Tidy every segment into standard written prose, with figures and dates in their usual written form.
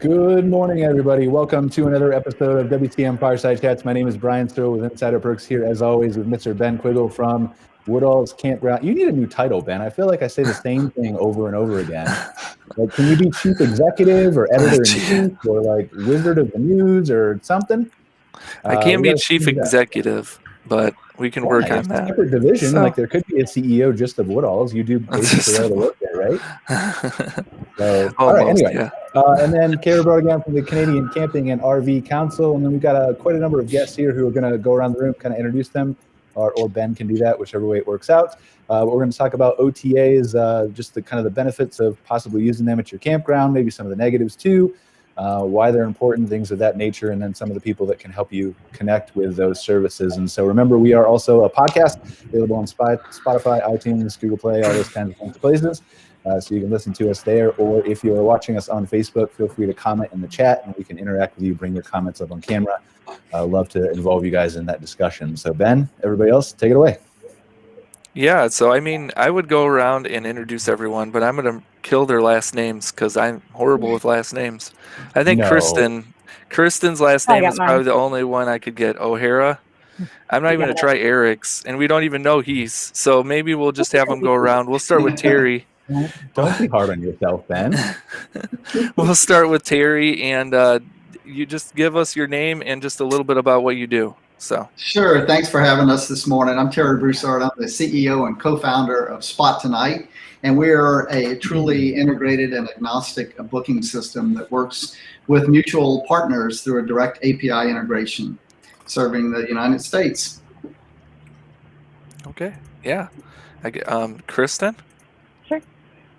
Good morning, everybody. Welcome to another episode of WCM Fireside Chats. My name is Brian Searl with Insider Perks here, as always, with Mr. Ben Quiggle from Woodall's Campground. You need a new title, Ben. I feel like I say the same thing over and over again. Like, can you be chief executive or editor-in-chief or like wizard of the news or something? I can't be chief executive, but we can work on that. Separate division, like there could be a CEO just of Woodall's. You do basically all the work there, right? So, all right, anyway. Yeah. And then Cara Braeutigam from the Canadian Camping and RV Council. And then we've got quite a number of guests here who are going to go around the room, kind of introduce them, or Ben can do that, whichever way it works out. But we're going to talk about OTAs, just the kind of the benefits of possibly using them at your campground, maybe some of the negatives too, why they're important, things of that nature, and then some of the people that can help you connect with those services. And so remember, we are also a podcast available on Spotify, iTunes, Google Play, all those kinds of places. So you can listen to us there, or if you're watching us on Facebook, feel free to comment in the chat and we can interact with you, bring your comments up on camera. Love to involve you guys in that discussion. So Ben, everybody else, take it away. Yeah, so I mean, I would go around and introduce everyone, but I'm going to kill their last names because I'm horrible with last names. I think Kristen's last name is probably the only one I could get. O'Hara. I'm not even going to try Eric's, and we don't even know Heath's. So maybe we'll just have them go around. We'll start with Terry. Don't be hard on yourself, Ben. We'll start with Terry, and you just give us your name and just a little bit about what you do. So sure. Thanks for having us this morning. I'm Cara Braeutigam. I'm the CEO and co-founder of Spot Tonight, and we are a truly integrated and agnostic booking system that works with mutual partners through a direct API integration, serving the United States. Okay. Yeah. Kristen? Sure.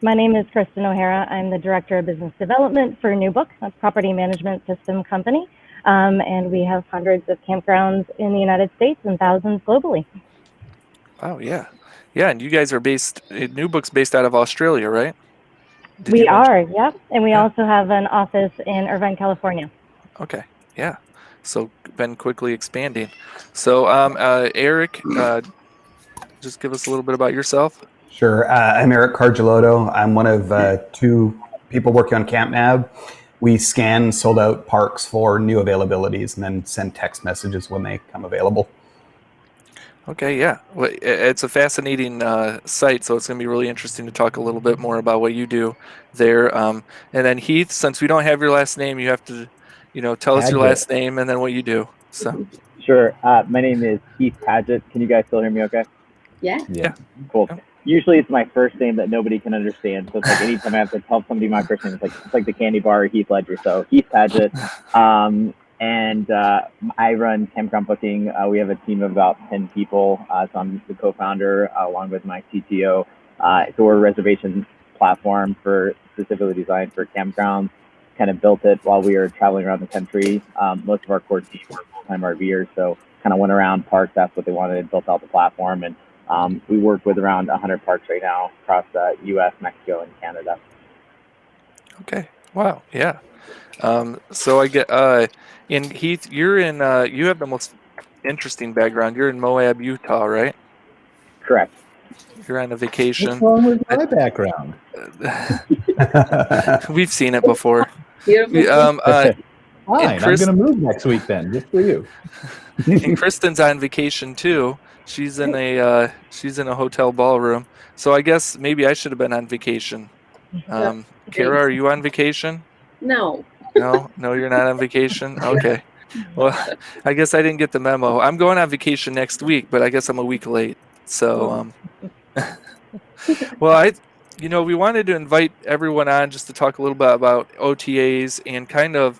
My name is Kristen O'Hara. I'm the Director of Business Development for New Book, a property management system company. And we have hundreds of campgrounds in the United States and thousands globally. Oh, yeah. Yeah, and you guys are New Book's based out of Australia, right? We are, yep. And we also have an office in Irvine, California. Okay, yeah. So been quickly expanding. So Eric, just give us a little bit about yourself. Sure. I'm Eric Cargelotto. I'm one of two people working on CampNav. We scan sold out parks for new availabilities and then send text messages when they come available. Okay, yeah. Well, it's a fascinating site, so it's going to be really interesting to talk a little bit more about what you do there. And then Heath, since we don't have your last name, you have to, tell us your last name and then what you do. So. Sure. My name is Keith Padgett. Can you guys still hear me okay? Yeah. Cool. Usually it's my first name that nobody can understand. So it's like anytime I have to tell somebody my first name, it's like the candy bar or Heath Ledger. So Heath Padgett. And I run campground booking. We have a team of about 10 people. So I'm the co-founder along with my CTO. So we're a reservation platform specifically designed for campgrounds. Kind of built it while we were traveling around the country. Most of our core team were full-time RVers. So kind of went around parks, asked what they wanted, and built out the platform. And we work with around 100 parks right now across the U.S., Mexico, and Canada. Okay. Wow. Yeah. So I get, and Heath, you're in, you have the most interesting background. You're in Moab, Utah, right? Correct. You're on a vacation. What's wrong with my background? We've seen it before. Beautiful. Fine. I'm going to move next week then, just for you. And Kristen's on vacation too. She's in a hotel ballroom. So I guess maybe I should have been on vacation. Cara, are you on vacation? No. No, you're not on vacation? Okay. Well, I guess I didn't get the memo. I'm going on vacation next week, but I guess I'm a week late. So, well, we wanted to invite everyone on just to talk a little bit about OTAs and kind of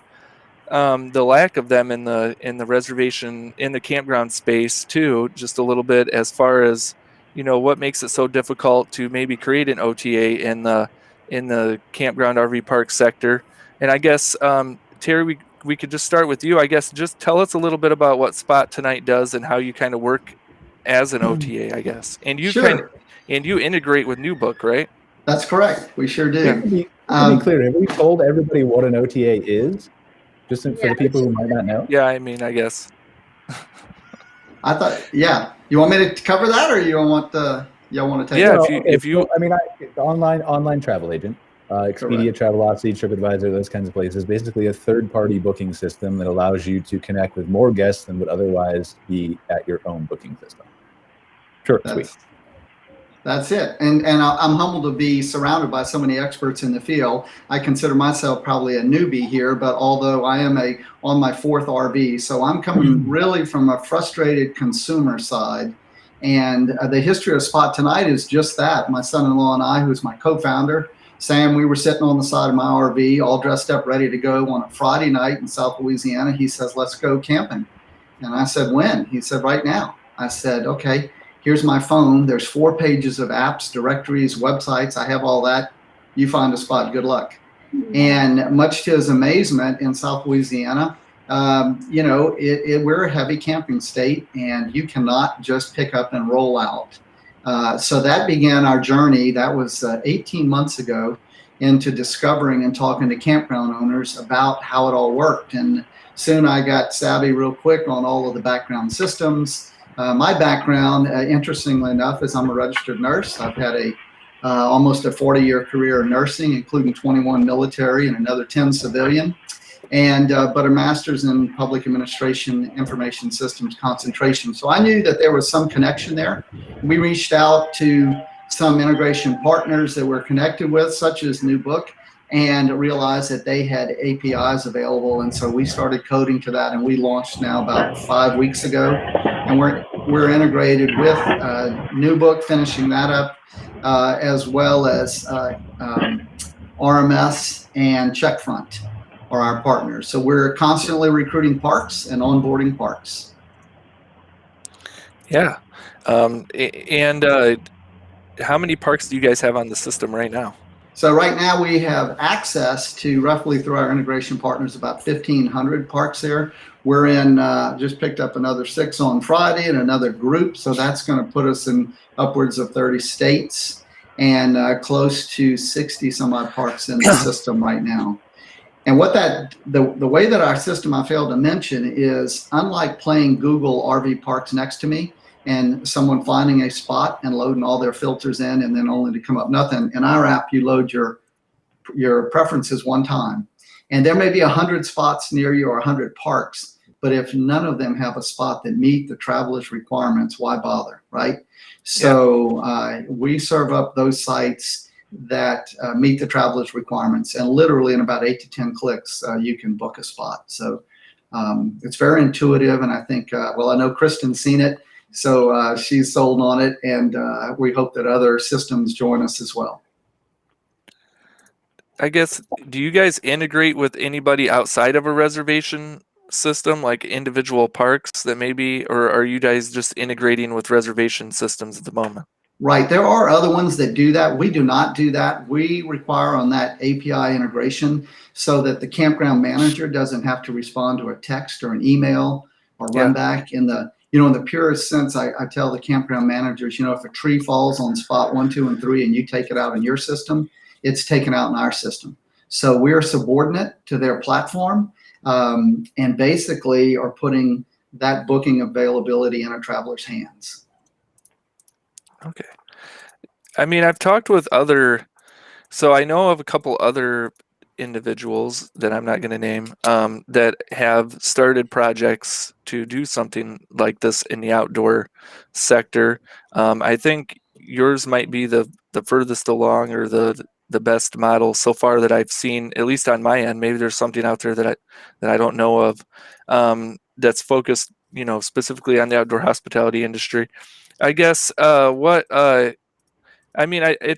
the lack of them in the reservation, in the campground space too, just a little bit as far as, what makes it so difficult to maybe create an OTA in the campground RV park sector. And I guess, Terry, we could just start with you. I guess just tell us a little bit about what Spot Tonight does and how you kind of work as an OTA, I guess. And you you integrate with New Book, right? That's correct. We sure do. To be clear, have we told everybody what an OTA is? Just for the people who might not know? Yeah, I mean, I guess. I thought, you want me to cover that, or y'all want to take it? If you online travel agent. Expedia, Travelocity, TripAdvisor, those kinds of places. Basically a third-party booking system that allows you to connect with more guests than would otherwise be at your own booking system. Short, sweet. That's it. And I'm humbled to be surrounded by so many experts in the field. I consider myself probably a newbie here, but although I am on my fourth RV, so I'm coming really from a frustrated consumer side. And the history of Spot Tonight is just that. My son-in-law and I, who's my co-founder, Sam, we were sitting on the side of my RV, all dressed up, ready to go on a Friday night in South Louisiana. He says, let's go camping. And I said, when? He said, right now. I said, okay. Here's my phone. There's 4 pages of apps, directories, websites. I have all that. You find a spot. Good luck. And much to his amazement, in South Louisiana, we're a heavy camping state, and you cannot just pick up and roll out. So that began our journey. That was 18 months ago, into discovering and talking to campground owners about how it all worked. And soon I got savvy real quick on all of the background systems. My background, interestingly enough, is I'm a registered nurse. I've had almost a 40-year career in nursing, including 21 military and another 10 civilian, but a master's in public administration, information systems concentration. So I knew that there was some connection there. We reached out to some integration partners that we're connected with, such as New Book, and realized that they had APIs available. And so we started coding to that, and we launched now about 5 weeks ago. And we're integrated with New Book, finishing that up, as well as RMS and Checkfront are our partners. So we're constantly recruiting parks and onboarding parks. Yeah. And how many parks do you guys have on the system right now? So right now we have access to, roughly through our integration partners, about 1,500 parks there. We're in, just picked up another 6 on Friday and another group. So that's going to put us in upwards of 30 states and close to 60 some odd parks in the system right now. And what the way that our system, I failed to mention, is unlike playing Google RV parks next to me and someone finding a spot and loading all their filters in and then only to come up nothing. In our app, you load your preferences one time. And there may be 100 spots near you or 100 parks, but if none of them have a spot that meet the traveler's requirements, why bother, right? So we serve up those sites that meet the traveler's requirements, and literally in about 8 to 10 clicks, you can book a spot. So it's very intuitive, and I think, I know Kristen's seen it, so she's sold on it, and we hope that other systems join us as well. I guess, do you guys integrate with anybody outside of a reservation system, like individual parks that maybe, or are you guys just integrating with reservation systems at the moment? Right. There are other ones that do that. We do not do that. We require on that API integration so that the campground manager doesn't have to respond to a text or an email or run back in the, in the purest sense. I tell the campground managers, if a tree falls on spot 1, 2, and 3 and you take it out in your system, it's taken out in our system. So we're subordinate to their platform, and basically are putting that booking availability in a traveler's hands. Okay. I mean, I've talked with so I know of a couple other individuals that I'm not going to name that have started projects to do something like this in the outdoor sector. I think yours might be the furthest along, or the best model so far that I've seen, at least on my end. Maybe there's something out there that I don't know of that's focused, specifically on the outdoor hospitality industry. I guess it's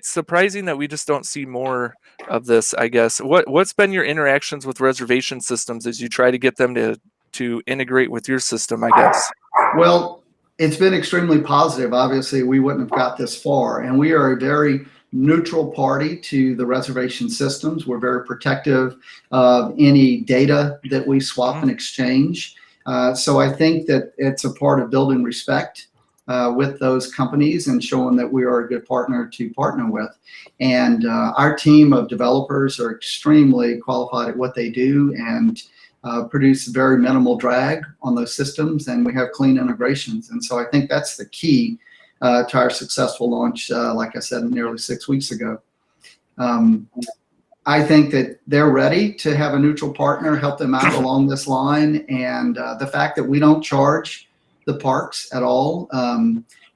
surprising that we just don't see more of this, I guess. What's been your interactions with reservation systems as you try to get them to integrate with your system, I guess? Well, it's been extremely positive. Obviously, we wouldn't have got this far, and we are a very neutral party to the reservation systems. We're very protective of any data that we swap and exchange. So I think that it's a part of building respect with those companies and showing that we are a good partner to partner with. And our team of developers are extremely qualified at what they do and produce very minimal drag on those systems, and we have clean integrations. And so I think that's the key to our successful launch, like I said, nearly 6 weeks ago. I think that they're ready to have a neutral partner help them out along this line. And the fact that we don't charge the parks at all,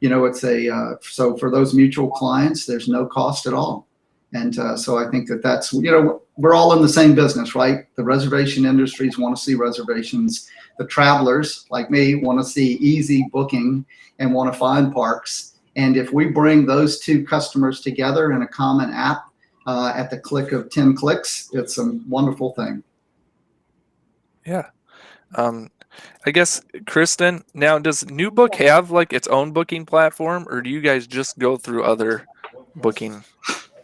it's so for those mutual clients, there's no cost at all. And so I think that's, we're all in the same business, right? The reservation industries want to see reservations. The travelers like me want to see easy booking and want to find parks. And if we bring those two customers together in a common app at the click of 10 clicks, it's a wonderful thing. Yeah. I guess, Kristen, now does NewBook have like its own booking platform, or do you guys just go through other booking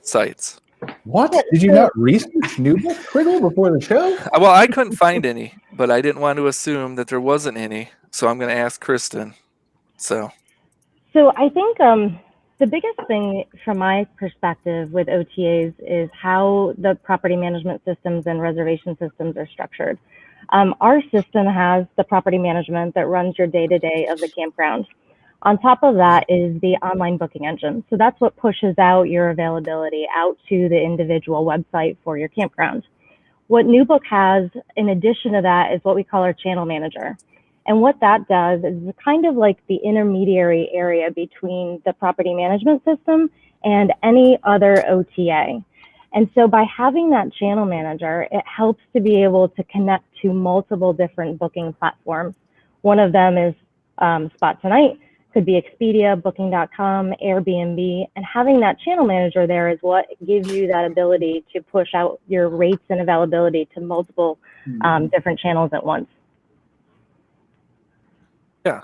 sites? What? Did you not research NewBook, Quiggle, before the show? Well, I couldn't find any, but I didn't want to assume that there wasn't any, so I'm going to ask Kristen. So I think the biggest thing from my perspective with OTAs is how the property management systems and reservation systems are structured. Our system has the property management that runs your day-to-day of the campground. On top of that is the online booking engine. So that's what pushes out your availability out to the individual website for your campground. What NewBook has in addition to that is what we call our channel manager. And what that does is kind of like the intermediary area between the property management system and any other OTA. And so by having that channel manager, it helps to be able to connect to multiple different booking platforms. One of them is Spot Tonight, could be Expedia, Booking.com, Airbnb, and having that channel manager there is what gives you that ability to push out your rates and availability to multiple different channels at once. yeah.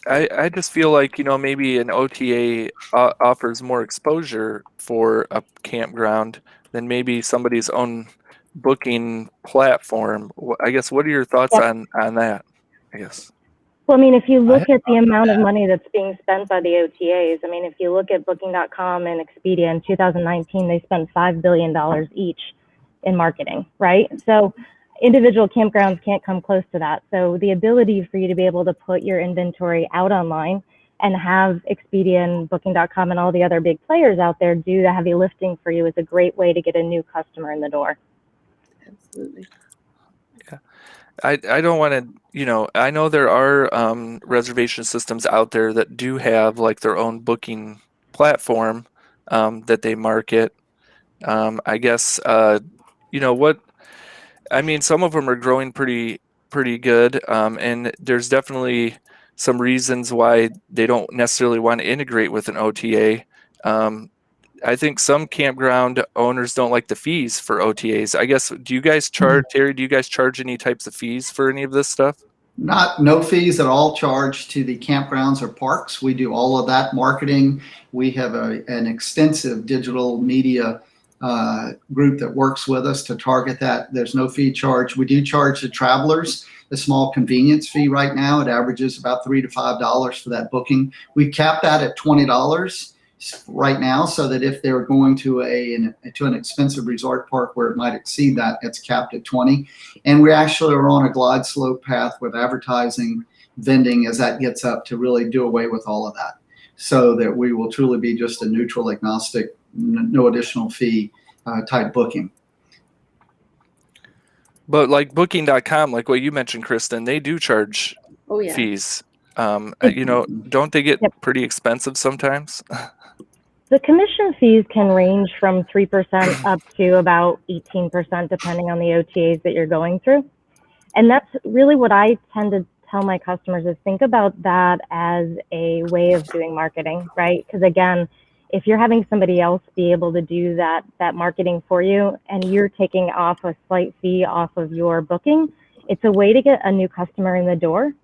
I just feel like, maybe an OTA offers more exposure for a campground than maybe somebody's own booking platform. I guess, what are your thoughts on that, I guess? Well, I mean, if you look at the amount of money that's being spent by the OTAs, I mean, if you look at Booking.com and Expedia in 2019, they spent $5 billion each in marketing, right? So individual campgrounds can't come close to that. So the ability for you to be able to put your inventory out online and have Expedia and Booking.com and all the other big players out there do the heavy lifting for you is a great way to get a new customer in the door. Absolutely. Yeah. I don't want to, I know there are reservation systems out there that do have like their own booking platform that they market. I guess, some of them are growing pretty good, and there's definitely some reasons why they don't necessarily want to integrate with an OTA. I think some campground owners don't like the fees for OTAs. I guess, do you guys charge, Terry, do you guys charge any types of fees for any of this stuff? No fees at all charged to the campgrounds or parks. We do all of that marketing. We have an extensive digital media group that works with us to target that. There's no fee charge. We do charge the travelers a small convenience fee right now. It averages about $3 to $5 for that booking. We capped that at $20 right now, so that if they're going to an expensive resort park where it might exceed that, it's capped at $20. And we actually are on a glide slope path with advertising, vending, as that gets up, to really do away with all of that, so that we will truly be just a neutral, agnostic, no additional fee type booking. But like Booking.com, like what you mentioned, Kristen, they do charge fees. Don't they get pretty expensive sometimes? The commission fees can range from 3% up to about 18%, depending on the OTAs that you're going through. And that's really what I tend to tell my customers is think about that as a way of doing marketing, right? Because again, if you're having somebody else be able to do that marketing for you and you're taking off a slight fee off of your booking, it's a way to get a new customer in the door.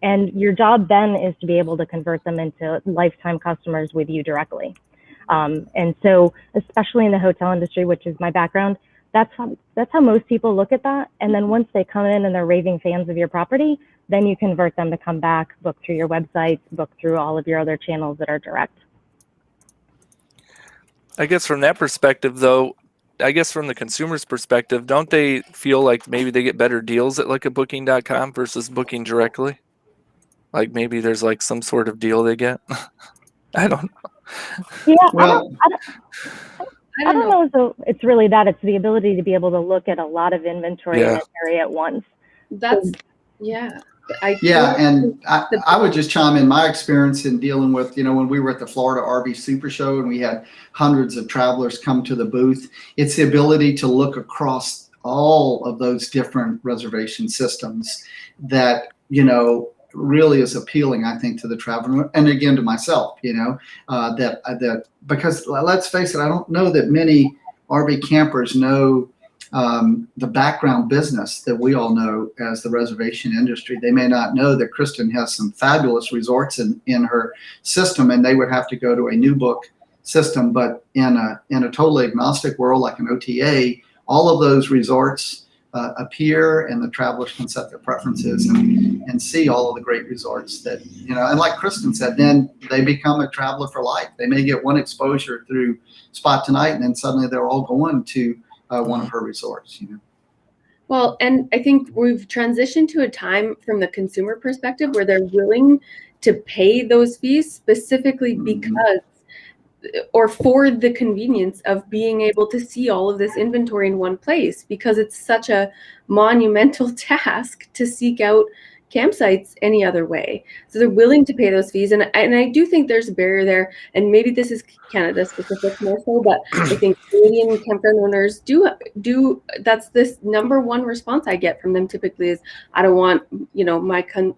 And your job then is to be able to convert them into lifetime customers with you directly. And so, especially in the hotel industry, which is my background, that's how most people look at that. And then once they come in and they're raving fans of your property, then you convert them to come back, book through your website, book through all of your other channels that are direct. I guess from that perspective, though, I guess from the consumer's perspective, don't they feel like maybe they get better deals at like a Booking.com versus booking directly? Like maybe there's like some sort of deal they get. I don't know. Yeah, well, I don't know if it's really that. It's the ability to be able to look at a lot of inventory in an area at once. That's, yeah. And I would just chime in my experience in dealing with, when we were at the Florida RV Super Show and we had hundreds of travelers come to the booth, it's the ability to look across all of those different reservation systems that, really is appealing, I think, to the traveler, and again to myself, that because let's face it, I don't know that many RV campers know the background business that we all know as the reservation industry. They may not know that Kristen has some fabulous resorts in her system, and they would have to go to a new book system. But in a totally agnostic world like an OTA, all of those resorts appear, and the travelers can set their preferences and see all of the great resorts that, and like Kristen said, then they become a traveler for life. They may get one exposure through Spot Tonight, and then suddenly they're all going to one of her resorts. Well, and I think we've transitioned to a time from the consumer perspective where they're willing to pay those fees specifically because or for the convenience of being able to see all of this inventory in one place, because it's such a monumental task to seek out campsites any other way. So they're willing to pay those fees. And I do think there's a barrier there. And maybe this is Canada specific more so, but I think Canadian campground owners do that's this number one response I get from them typically is, I don't want,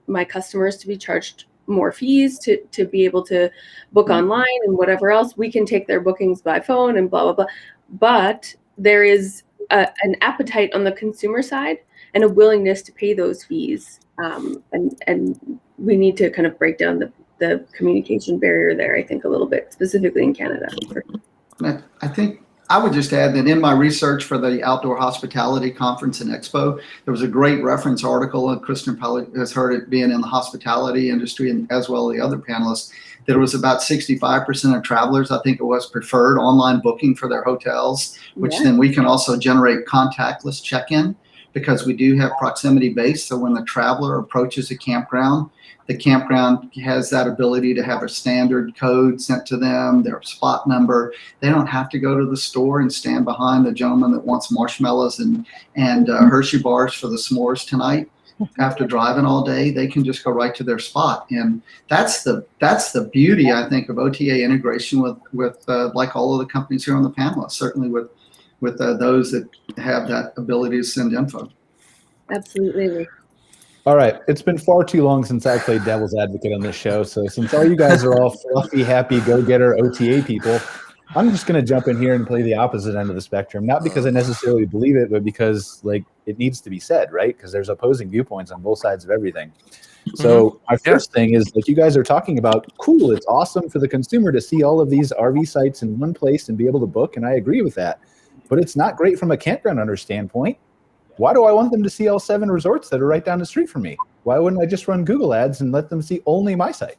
my customers to be charged more fees to be able to book online and whatever else. We can take their bookings by phone and blah, blah, blah. But there is an appetite on the consumer side and a willingness to pay those fees. And we need to kind of break down the communication barrier there, I think, a little bit, specifically in Canada. I think I would just add that in my research for the Outdoor Hospitality Conference and Expo, there was a great reference article, and Kristen probably has heard it being in the hospitality industry and as well as the other panelists, that it was about 65% of travelers, I think it was, preferred online booking for their hotels, which then we can also generate contactless check-in because we do have proximity based. So when the traveler approaches a campground, the campground has that ability to have a standard code sent to them, their spot number. They don't have to go to the store and stand behind the gentleman that wants marshmallows and Hershey bars for the s'mores tonight. After driving all day, they can just go right to their spot. And that's the beauty, I think, of OTA integration with like all of the companies here on the panel, certainly with those that have that ability to send info. Absolutely. All right, it's been far too long since I played devil's advocate on this show. So since all you guys are all fluffy, happy, go-getter OTA people, I'm just going to jump in here and play the opposite end of the spectrum. Not because I necessarily believe it, but because it needs to be said, right? Because there's opposing viewpoints on both sides of everything. So my first thing is, like you guys are talking about, cool, it's awesome for the consumer to see all of these RV sites in one place and be able to book, and I agree with that. But it's not great from a campground owner standpoint. Why do I want them to see all 7 resorts that are right down the street from me? Why wouldn't I just run Google ads and let them see only my site?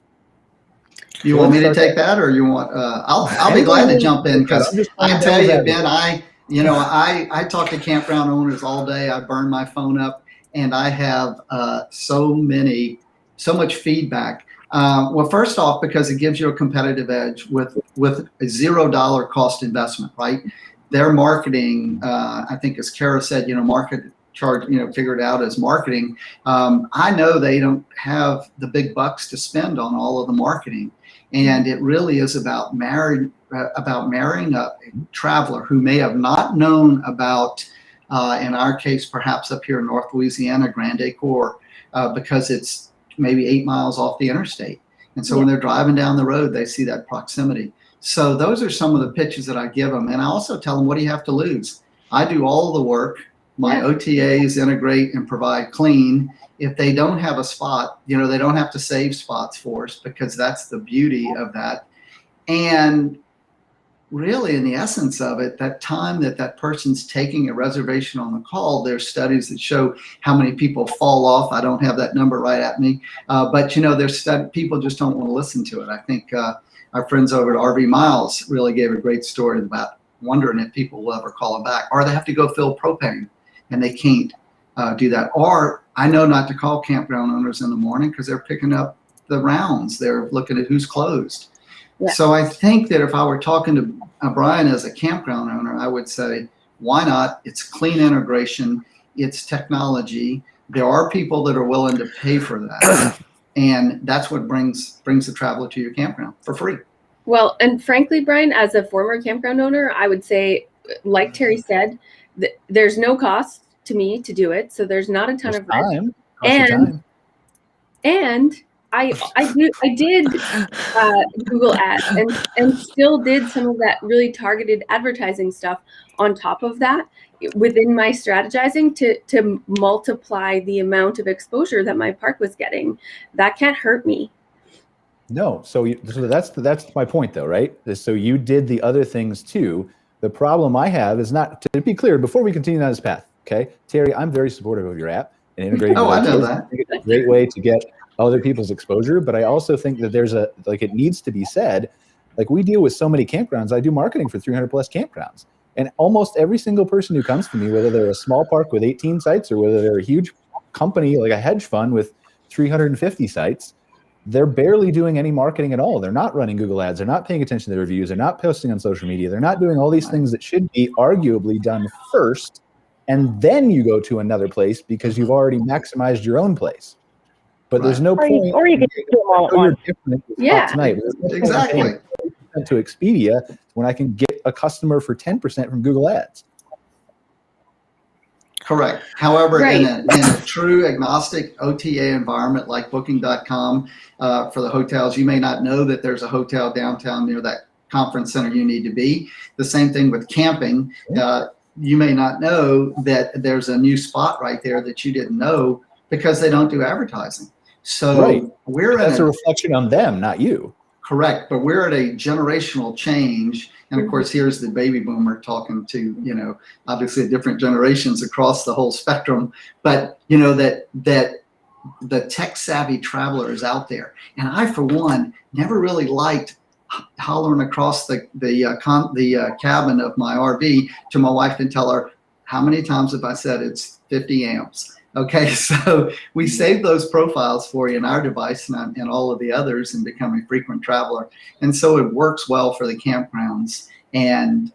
You want me to take that, or you want? I'll be glad to jump in, because I tell you, Ben, I talk to campground owners all day. I burn my phone up, and I have so much feedback. Well, first off, because it gives you a competitive edge with a $0 cost investment, right? Their marketing, I think, as Cara said, market charge, figured out as marketing. I know they don't have the big bucks to spend on all of the marketing, and it really is about marrying a traveler who may have not known about, in our case, perhaps up here in North Louisiana, Grand Acor, because it's maybe 8 miles off the interstate, and so when they're driving down the road, they see that proximity. So those are some of the pitches that I give them. And I also tell them, what do you have to lose? I do all the work. My OTAs integrate and provide clean. If they don't have a spot, they don't have to save spots for us, because that's the beauty of that. And really, in the essence of it, that time that person's taking a reservation on the call, there's studies that show how many people fall off. I don't have that number right at me. But, there's people just don't want to listen to it. I think our friends over at RV Miles really gave a great story about wondering if people will ever call them back, or they have to go fill propane and they can't do that. Or I know not to call campground owners in the morning because they're picking up the rounds. They're looking at who's closed. Yeah. So I think that if I were talking to Brian as a campground owner, I would say, why not? It's clean integration. It's technology. There are people that are willing to pay for that. And that's what brings the traveler to your campground for free. Well, and frankly, Brian, as a former campground owner, I would say, like Terry said, there's no cost to me to do it. So there's not a ton of time. And I did Google Ads and still did some of that really targeted advertising stuff on top of that within my strategizing to multiply the amount of exposure that my park was getting. That can't hurt me. No, so that's my point, though, right? So you did the other things too. The problem I have is not, to be clear, before we continue down this path, okay, Terry, I'm very supportive of your app and integrating. I know that. I think it's a great way to get other people's exposure, but I also think that there's it needs to be said, like we deal with so many campgrounds. I do marketing for 300 plus campgrounds, and almost every single person who comes to me, whether they're a small park with 18 sites or whether they're a huge company like a hedge fund with 350 sites, they're barely doing any marketing at all. They're not running Google Ads. They're not paying attention to the reviews. They're not posting on social media. They're not doing all these things that should be arguably done first, and then you go to another place because you've already maximized your own place. But there's no point. Or you can do them all at once. Yeah, tonight. Exactly. To Expedia when I can get a customer for 10% from Google Ads. Correct. However, right. in a true agnostic OTA environment like Booking.com for the hotels, you may not know that there's a hotel downtown near that conference center you need to be. The same thing with camping. You may not know that there's a new spot right there that you didn't know because they don't do advertising. So that's a reflection on them, not you. Correct. But we're at a generational change. And of course, here's the baby boomer talking to, obviously different generations across the whole spectrum. But, that the tech savvy traveler is out there. And I, for one, never really liked hollering across the cabin of my RV to my wife and tell her, how many times have I said it's 50 amps? Okay, so we save those profiles for you in our device and all of the others and become a frequent traveler. And so it works well for the campgrounds. And,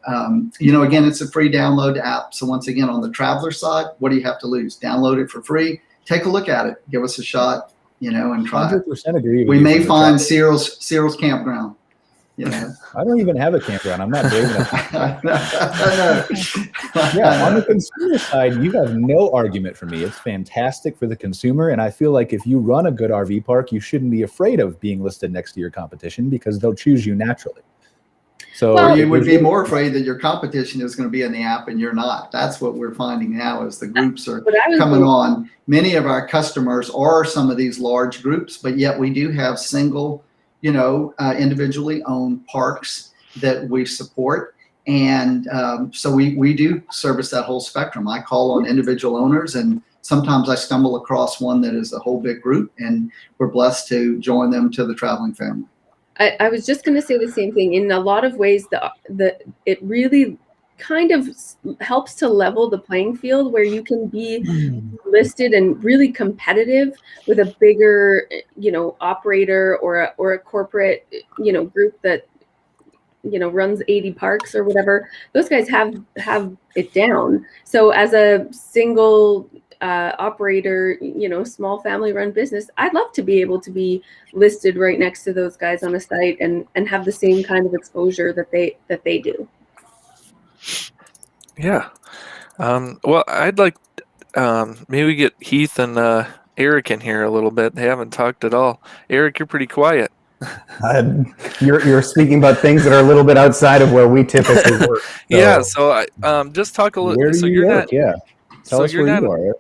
again, it's a free download app. So once again, on the traveler side, what do you have to lose? Download it for free. Take a look at it. Give us a shot, and try it. 100% agree. We may find Searl's campground. I don't even have a campground. I'm not brave enough. Yeah, on the consumer side, you have no argument for me. It's fantastic for the consumer, and I feel like if you run a good RV park, you shouldn't be afraid of being listed next to your competition because they'll choose you naturally. So you would be more afraid that your competition is going to be in the app and you're not. That's what we're finding now as the groups are coming on. Many of our customers are some of these large groups, but yet we do have single individually owned parks that we support. And so we do service that whole spectrum. I call on individual owners, and sometimes I stumble across one that is a whole big group, and we're blessed to join them to the traveling family. I was just going to say the same thing. In a lot of ways, it really kind of helps to level the playing field where you can be listed and really competitive with a bigger, operator or a corporate, group that, runs 80 parks or whatever. Those guys have it down. So as a single operator, small family run business, I'd love to be able to be listed right next to those guys on a site and have the same kind of exposure that they do. Yeah. Well, I'd like maybe we get Heath and Eric in here a little bit. They haven't talked at all. Eric, you're pretty quiet. You're speaking about things that are a little bit outside of where we typically work. So. Yeah. So just talk a little. Where do you work? Tell us where you are.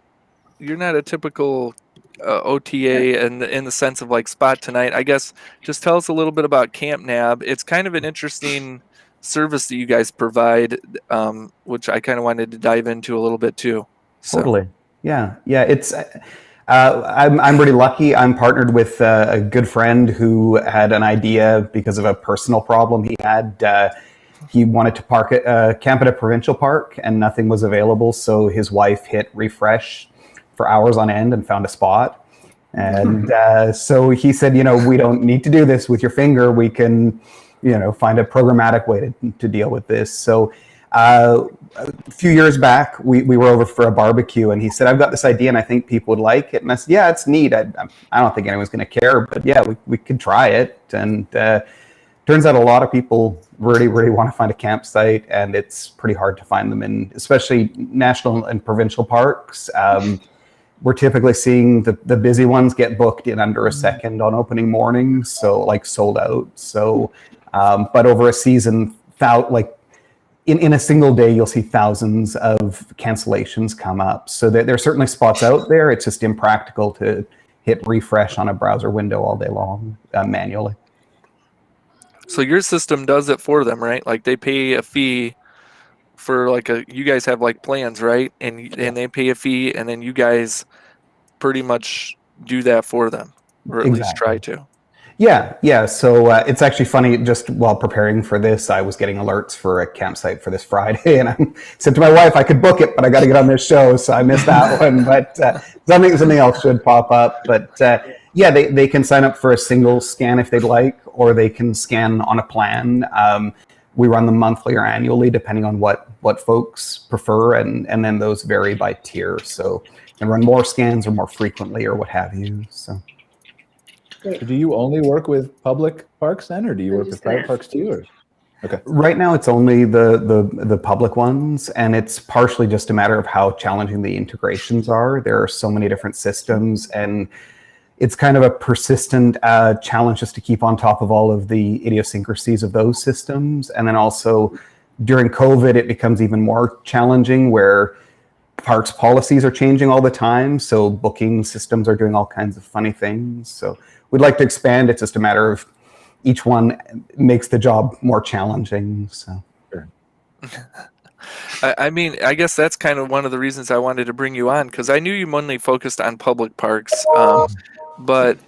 You're not a typical OTA in the sense of like Spot Tonight. I guess just tell us a little bit about CampNab. It's kind of an interesting service that you guys provide, which I kind of wanted to dive into a little bit too. So. Totally. Yeah. It's I'm pretty lucky. I'm partnered with a good friend who had an idea because of a personal problem he had. He wanted to camp at a provincial park and nothing was available. So his wife hit refresh for hours on end and found a spot. And so he said, we don't need to do this with your finger. We can find a programmatic way to deal with this. So a few years back, we were over for a barbecue, and he said, I've got this idea and I think people would like it. And I said, yeah, it's neat. I don't think anyone's going to care, but yeah, we could try it. And turns out a lot of people really, really want to find a campsite, and it's pretty hard to find them in, especially national and provincial parks. We're typically seeing the busy ones get booked in under a second on opening mornings, so like sold out. So, but over a season, in a single day, you'll see thousands of cancellations come up. So there are certainly spots out there. It's just impractical to hit refresh on a browser window all day long manually. So your system does it for them, right? Like they pay a fee for you guys have plans, right? And they pay a fee, and then you guys pretty much do that for them, or at least try to. Yeah. So it's actually funny, just while preparing for this, I was getting alerts for a campsite for this Friday, and I said to my wife, I could book it, but I got to get on this show, so I missed that one. But something else should pop up. But yeah, they can sign up for a single scan if they'd like, or they can scan on a plan. We run them monthly or annually, depending on what folks prefer, and then those vary by tier. So you can run more scans or more frequently or what have you. So do you only work with public parks then, or do you work with private parks too? Or? Okay. Right now, it's only the public ones, and it's partially just a matter of how challenging the integrations are. There are so many different systems, and it's kind of a persistent challenge just to keep on top of all of the idiosyncrasies of those systems. And then also during COVID, it becomes even more challenging where parks policies are changing all the time. So booking systems are doing all kinds of funny things. So we'd like to expand. It's just a matter of each one makes the job more challenging. So. Sure. I mean, I guess that's kind of one of the reasons I wanted to bring you on, because I knew you mainly focused on public parks. But,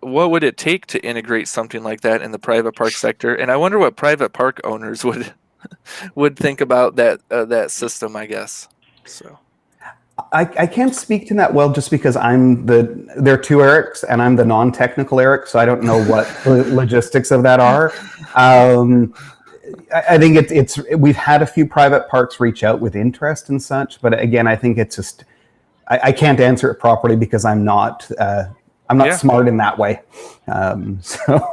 what would it take to integrate something like that in the private park sector? And I wonder what private park owners would think about that system, I guess. So I can't speak to that well, just because there are two Erics and I'm the non-technical Eric, so I don't know what the logistics of that are. I think we've had a few private parks reach out with interest and such, but again, I think it's just I can't answer it properly because I'm not smart in that way. So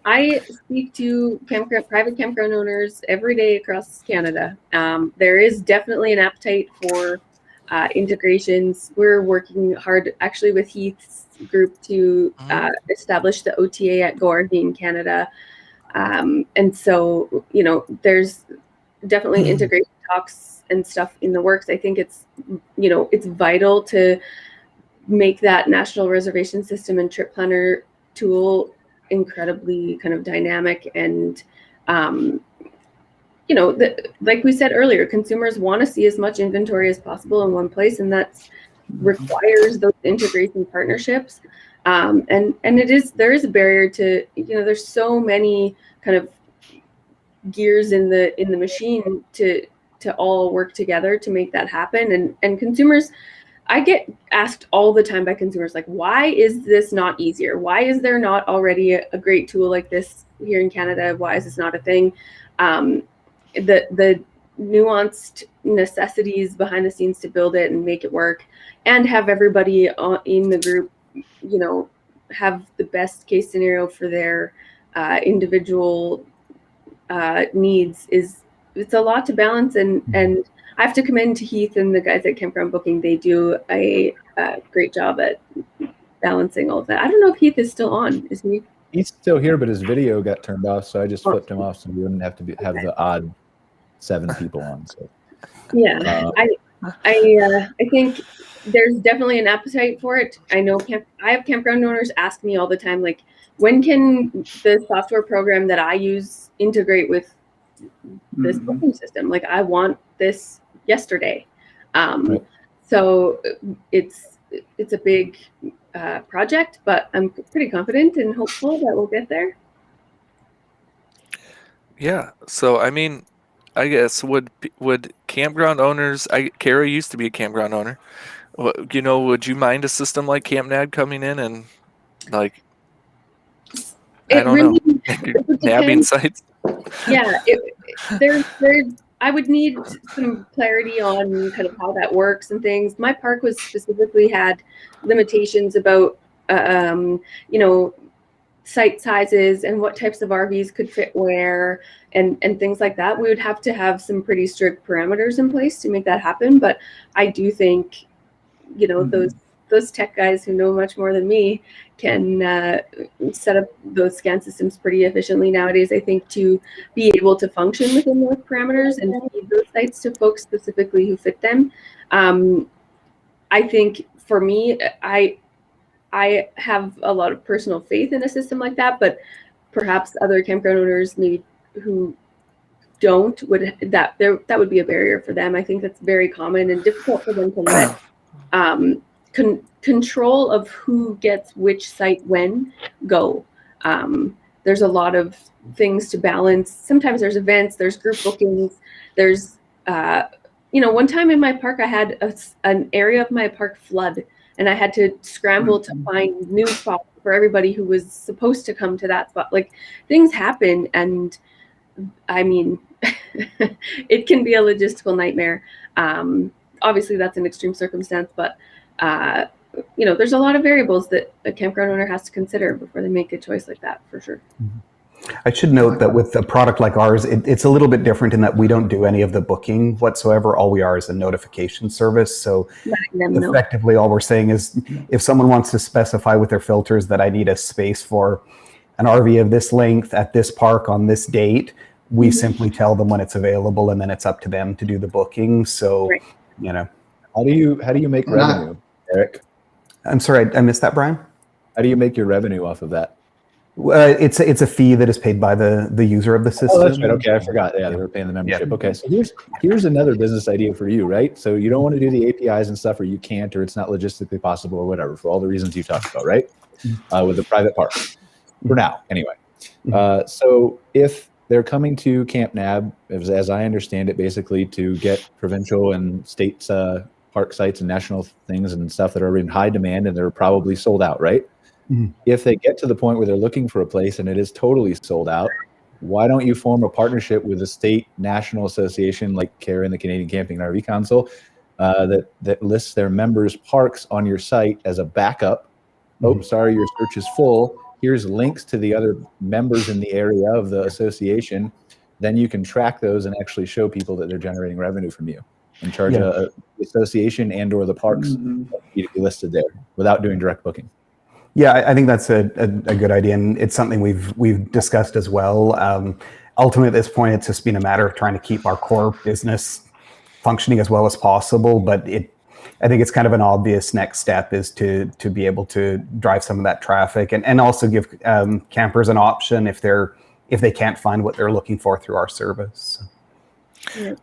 I speak to private campground owners every day across Canada. There is definitely an appetite for integrations. We're working hard actually with Heath's group to establish the OTA at GoRV in Canada. And so, there's definitely integration talks and stuff in the works. I think it's vital to make that national reservation system and trip planner tool incredibly kind of dynamic. And, like we said earlier, consumers want to see as much inventory as possible in one place, and that requires those integration partnerships. And there is a barrier to, there's so many kind of gears in the machine to all work together to make that happen. And consumers, I get asked all the time by consumers, like, why is this not easier? Why is there not already a great tool like this here in Canada? Why is this not a thing? The nuanced necessities behind the scenes to build it and make it work and have everybody in the group, have the best case scenario for their individual needs it's a lot to balance, and I have to commend to Heath and the guys at Campground Booking. They do a great job at balancing all of that. I don't know if Heath is still on. Is he? He's still here, but his video got turned off, so I just flipped him off so we wouldn't have to have the odd 7 people on. So yeah, I think there's definitely an appetite for it. I know I have campground owners ask me all the time, like, when can the software program that I use integrate with this booking system? Like, I want this yesterday. Right. So it's a big project, but I'm pretty confident and hopeful that we'll get there. Yeah. So, I mean, I guess would campground owners, Cara used to be a campground owner. Would you mind a system like CampNAD coming in and like I don't know. Nabbing sites. Yeah, I would need some clarity on kind of how that works and things. My park was specifically had limitations about, site sizes and what types of RVs could fit where and things like that. We would have to have some pretty strict parameters in place to make that happen. But I do think, those tech guys who know much more than me can set up those scan systems pretty efficiently nowadays, I think, to be able to function within those parameters and feed those sites to folks specifically who fit them. I think for me, I have a lot of personal faith in a system like that, but perhaps other campground owners maybe who don't that would be a barrier for them. I think that's very common and difficult for them to let control of who gets which site when go. There's a lot of things to balance. Sometimes there's events, there's group bookings, there's one time in my park I had an area of my park flood, and I had to scramble to find new spots for everybody who was supposed to come to that spot. Like, things happen, and I mean, it can be a logistical nightmare. Obviously, that's an extreme circumstance, but there's a lot of variables that a campground owner has to consider before they make a choice like that, for sure. I should note that with a product like ours, it's a little bit different in that we don't do any of the booking whatsoever. All we are is a notification service. So effectively, all we're saying is if someone wants to specify with their filters that I need a space for an RV of this length at this park on this date, we simply tell them when it's available, and then it's up to them to do the booking. So, How do you make revenue, Eric? I'm sorry, I missed that, Brian. How do you make your revenue off of that? It's a fee that is paid by the user of the system. Oh, that's right. Okay, I forgot. Yeah, they were paying the membership. Yeah. Okay, so here's another business idea for you, right? So you don't want to do the APIs and stuff, or you can't, or it's not logistically possible, or whatever, for all the reasons you talked about, right? With the private park, for now, anyway. So if they're coming to Camp Nab, as I understand it, basically to get provincial and state park sites and national things and stuff that are in high demand, and they're probably sold out, right? If they get to the point where they're looking for a place and it is totally sold out, why don't you form a partnership with a state national association like Cara and the Canadian Camping and RV Council that lists their members' parks on your site as a backup? Oh, sorry, your search is full. Here's links to the other members in the area of the association. Then you can track those and actually show people that they're generating revenue from you and charge a association and or the parks to be listed there without doing direct booking. Yeah, I think that's a good idea, and it's something we've discussed as well. Ultimately, at this point, it's just been a matter of trying to keep our core business functioning as well as possible. But I think it's kind of an obvious next step is to be able to drive some of that traffic and also give campers an option if they can't find what they're looking for through our service.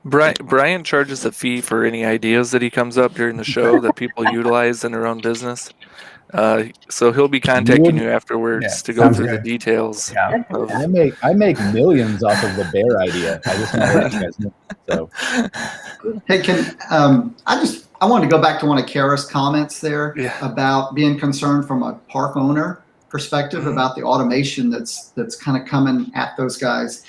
Brian charges a fee for any ideas that he comes up during the show that people utilize in their own business. So he'll be contacting you afterwards to go through the details. Yeah. I make millions off of the bear idea. I just want to let you guys know. So. Hey, I wanted to go back to one of Cara's comments there about being concerned from a park owner perspective about the automation that's kind of coming at those guys.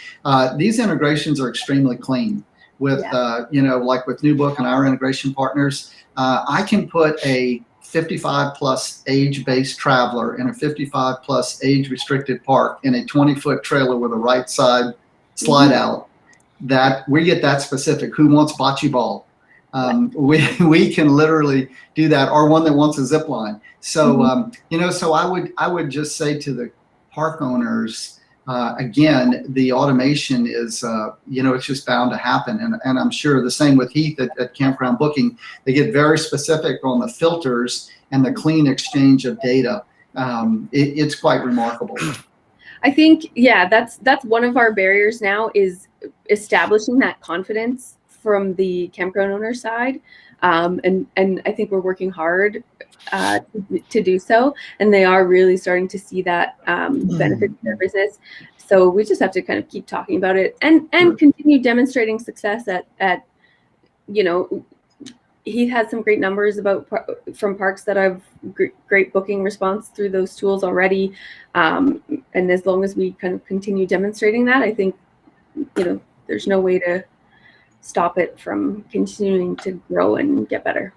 These integrations are extremely clean with, like with New Book and our integration partners. I can put a 55 plus age-based traveler in a 55 plus age-restricted park in a 20-foot trailer with a right side slide out. That we get that specific. Who wants bocce ball? We can literally do that, or one that wants a zip line. So so I would just say to the park owners, again, the automation is it's just bound to happen, and I'm sure the same with Heath at Campground Booking. They get very specific on the filters and the clean exchange of data. It's quite remarkable. I think that's one of our barriers now is establishing that confidence from the campground owner side, and I think we're working hard to do so, and they are really starting to see that benefit to their business. So we just have to kind of keep talking about it and continue demonstrating success at he has some great numbers from parks that have great booking response through those tools already. And as long as we kind of continue demonstrating that, I think, there's no way to stop it from continuing to grow and get better.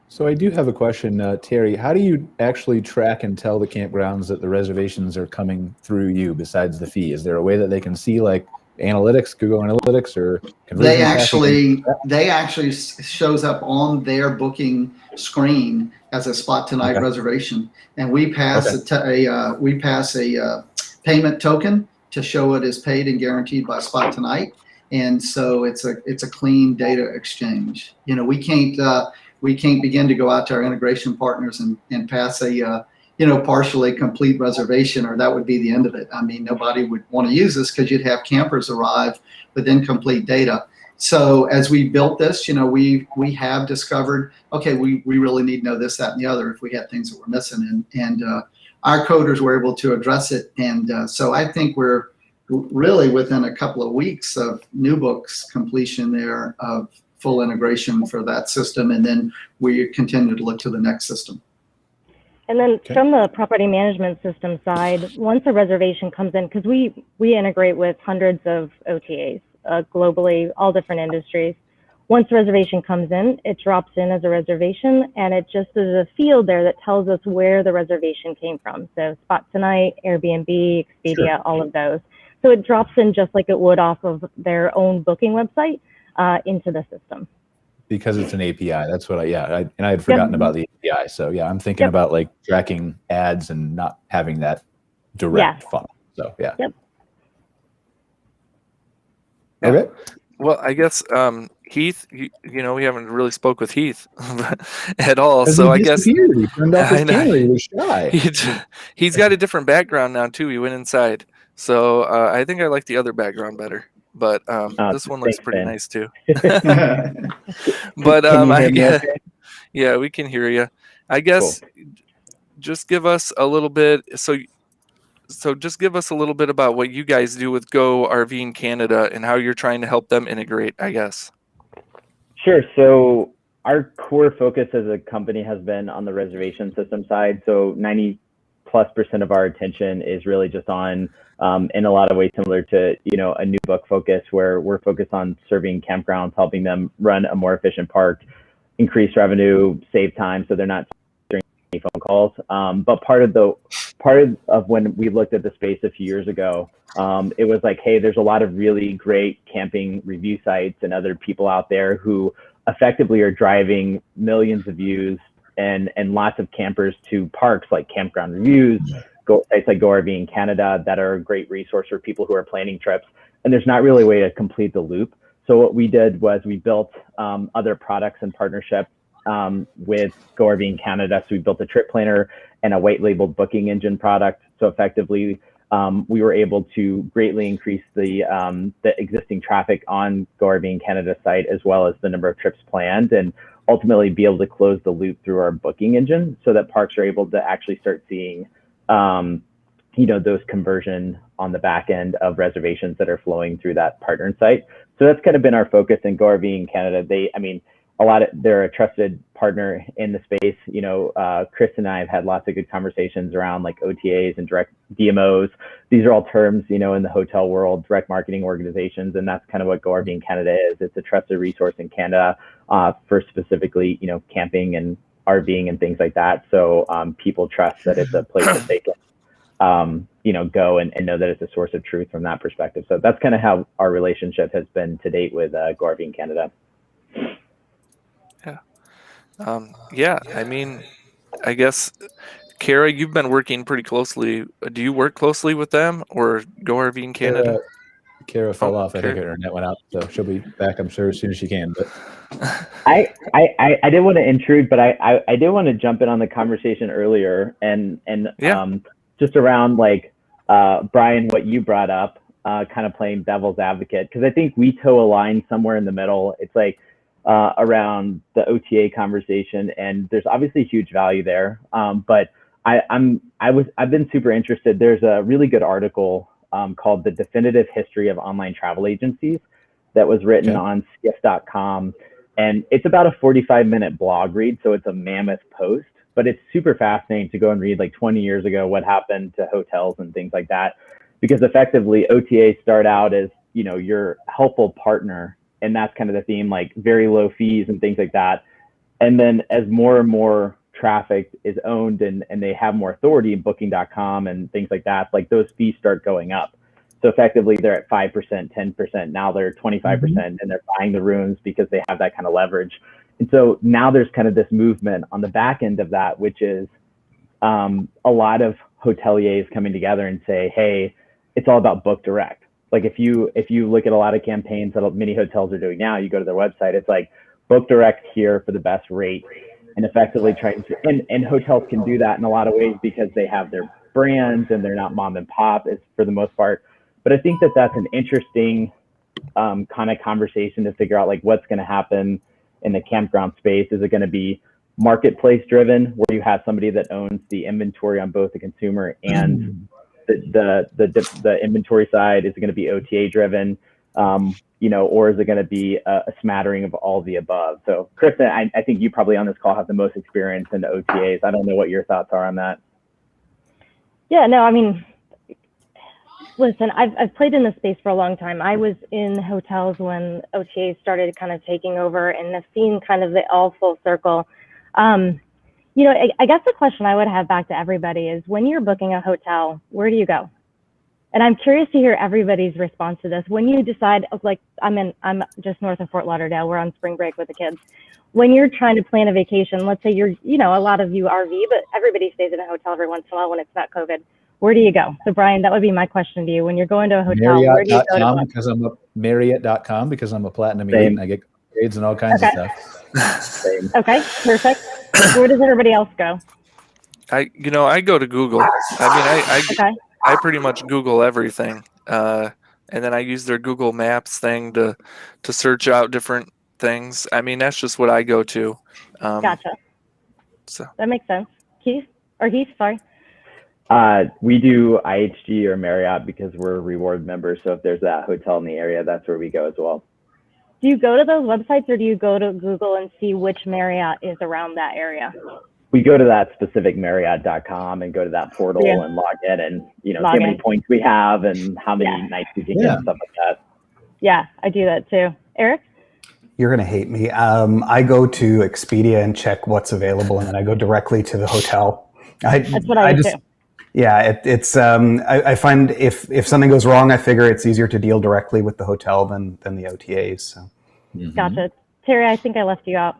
So I do have a question, Terry. How do you actually track and tell the campgrounds that the reservations are coming through you besides the fee? Is there a way that they can see like analytics, Google Analytics, or conversion tracking? They actually shows up on their booking screen as a Spot Tonight reservation, and we pass a payment token to show it is paid and guaranteed by Spot Tonight, and so it's a clean data exchange. We can't begin to go out to our integration partners and pass a partially complete reservation, or that would be the end of it. I mean, nobody would want to use this because you'd have campers arrive with incomplete data. So as we built this, we have discovered, okay, we really need to know this, that, and the other if we had things that were missing, and our coders were able to address it. And so I think we're really within a couple of weeks of new books completion there of full integration for that system, and then we continue to look to the next system. And then from the property management system side, once a reservation comes in, because we integrate with hundreds of OTAs globally, all different industries. Once a reservation comes in, it drops in as a reservation, and it just is a field there that tells us where the reservation came from. So Spot Tonight, Airbnb, Expedia, all of those. So it drops in just like it would off of their own booking website into the system. Because it's an API. That's what I had forgotten about the API. So yeah, I'm thinking about like tracking ads and not having that direct funnel. So yeah. Okay. Well, I guess Heath, we haven't really spoke with Heath at all. So I guess he turned off his camera. He was shy. He's got a different background now too. He went inside. So I think I like the other background better. But this one looks pretty nice too. But yeah, we can hear you. I guess just give us a little bit. So just give us a little bit about what you guys do with Go RV in Canada and how you're trying to help them integrate, I guess. Sure. So our core focus as a company has been on the reservation system side. So 90+% of our attention is really just on, in a lot of ways similar to, a new book focus, where we're focused on serving campgrounds, helping them run a more efficient park, increase revenue, save time, so they're not doing any phone calls. But part of when we looked at the space a few years ago, it was like, hey, there's a lot of really great camping review sites and other people out there who effectively are driving millions of views and lots of campers to parks like Campground Reviews, sites like Go RV in Canada that are a great resource for people who are planning trips. And there's not really a way to complete the loop. So what we did was we built other products in partnership with Go RV in Canada. So we built a trip planner and a white labeled booking engine product. So effectively, we were able to greatly increase the existing traffic on Go RV in Canada site, as well as the number of trips planned, and ultimately be able to close the loop through our booking engine so that parks are able to actually start seeing those conversion on the back end of reservations that are flowing through that partner site. So that's kind of been our focus in Go RV in Canada. They're a trusted partner in the space. Chris and I have had lots of good conversations around like OTAs and direct DMOs. These are all terms, in the hotel world, direct marketing organizations, and that's kind of what Go RV in Canada is. It's a trusted resource in Canada for specifically, camping and RVing and things like that. So people trust that it's a place that they can, go and know that it's a source of truth from that perspective. So that's kind of how our relationship has been to date with Go RV in Canada. I guess, Cara, you've been working pretty closely. Do you work closely with them or Go RV in Canada? Cara fell off. I think her internet went out, so she'll be back, I'm sure, as soon as she can. But I didn't want to intrude, but I did want to jump in on the conversation earlier and just around like Brian, what you brought up, kind of playing devil's advocate, because I think we toe a line somewhere in the middle. It's like around the OTA conversation, and there's obviously huge value there. But I've been super interested. There's a really good article called The Definitive History of Online Travel Agencies that was written on skiff.com And it's about a 45-minute blog read, so it's a mammoth post, but it's super fascinating to go and read like 20 years ago what happened to hotels and things like that, because effectively OTAs start out as, you know, your helpful partner, and that's kind of the theme, like very low fees and things like that. And then as more and more traffic is owned and they have more authority in booking.com and things like that, like those fees start going up. So effectively they're at 5%, 10%. Now they're 25% and they're buying the rooms because they have that kind of leverage. And so now there's kind of this movement on the back end of that, which is a lot of hoteliers coming together and say, hey, it's all about book direct. Like if you look at a lot of campaigns that many hotels are doing now, you go to their website, it's like book direct here for the best rate, and effectively trying to, and hotels can do that in a lot of ways because they have their brands and they're not mom and pop for the most part. But I think that that's an interesting kind of conversation to figure out like what's going to happen in the campground space. Is it going to be marketplace driven, where you have somebody that owns the inventory on both the consumer and the inventory side? Is it going to be OTA driven, you know, or is it going to be a smattering of all the above? So Kristen, I think you probably on this call have the most experience in the OTAs. I don't know what your thoughts are on that. Yeah, no, I mean, listen, I've played in this space for a long time. I was in hotels when OTAs started kind of taking over, and I've seen kind of the all full circle. You know, I guess the question I would have back to everybody is, when you're booking a hotel, where do you go? And I'm curious to hear everybody's response to this. When you decide, like, I'm just north of Fort Lauderdale, we're on spring break with the kids. When you're trying to plan a vacation, let's say you're, you know, a lot of you RV, but everybody stays in a hotel every once in a while when it's not COVID. Where do you go? So Brian, that would be my question to you. When you're going to a hotel, where do you go to? Because I'm a Marriott.com, because I'm a platinum elite and I get grades and all kinds of stuff. Okay, perfect. Where does everybody else go? I go to Google. I mean, I pretty much Google everything. And then I use their Google Maps thing to search out different things. I mean, that's just what I go to. Gotcha. So that makes sense. Heath, sorry. We do IHG or Marriott because we're reward members. So if there's that hotel in the area, that's where we go as well. Do you go to those websites, or do you go to Google and see which Marriott is around that area? We go to that specific Marriott.com and go to that portal and log in, and see how many points we have and how many nights we can get and stuff like that. Yeah, I do that too. Eric? You're going to hate me. I go to Expedia and check what's available, and then I go directly to the hotel. That's what I do. Yeah, I find if something goes wrong, I figure it's easier to deal directly with the hotel than the OTAs. So. Gotcha. Terry, I think I left you out.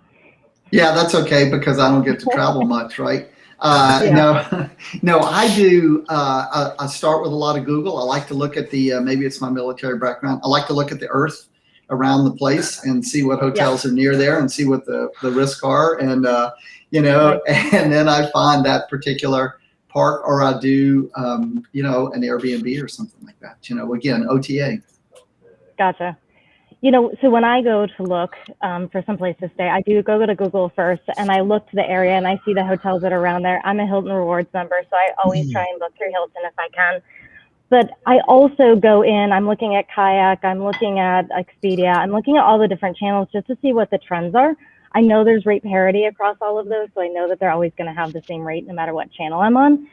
Yeah, that's okay, because I don't get to travel much, right? No, I do. I start with a lot of Google. I like to look at maybe it's my military background. I like to look at the earth around the place and see what hotels are near there and see what the risks are. And, and then I find that particular park, or I do, an Airbnb or something like that, again, OTA. Gotcha. So when I go to look for some place to stay, I do go to Google first, and I look to the area and I see the hotels that are around there. I'm a Hilton Rewards member, so I always try and book through Hilton if I can. But I also go in, I'm looking at Kayak, I'm looking at Expedia, I'm looking at all the different channels just to see what the trends are. I know there's rate parity across all of those, so I know that they're always going to have the same rate no matter what channel I'm on.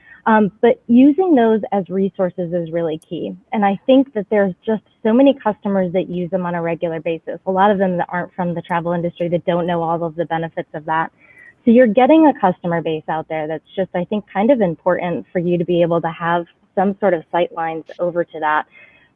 But using those as resources is really key. And I think that there's just so many customers that use them on a regular basis. A lot of them that aren't from the travel industry, that don't know all of the benefits of that. So you're getting a customer base out there that's just, I think, kind of important for you to be able to have some sort of sight lines over to that.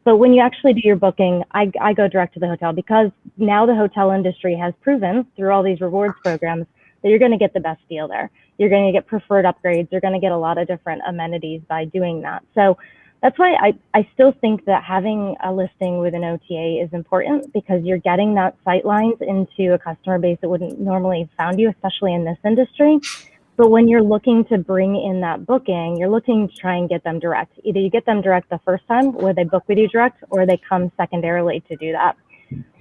But when you actually do your booking, I go direct to the hotel, because now the hotel industry has proven through all these rewards programs that you're going to get the best deal there. You're going to get preferred upgrades. You're going to get a lot of different amenities by doing that. So that's why I still think that having a listing with an OTA is important, because you're getting that sight lines into a customer base that wouldn't normally have found you, especially in this industry. But when you're looking to bring in that booking, you're looking to try and get them direct. Either you get them direct the first time where they book with you direct, or they come secondarily to do that.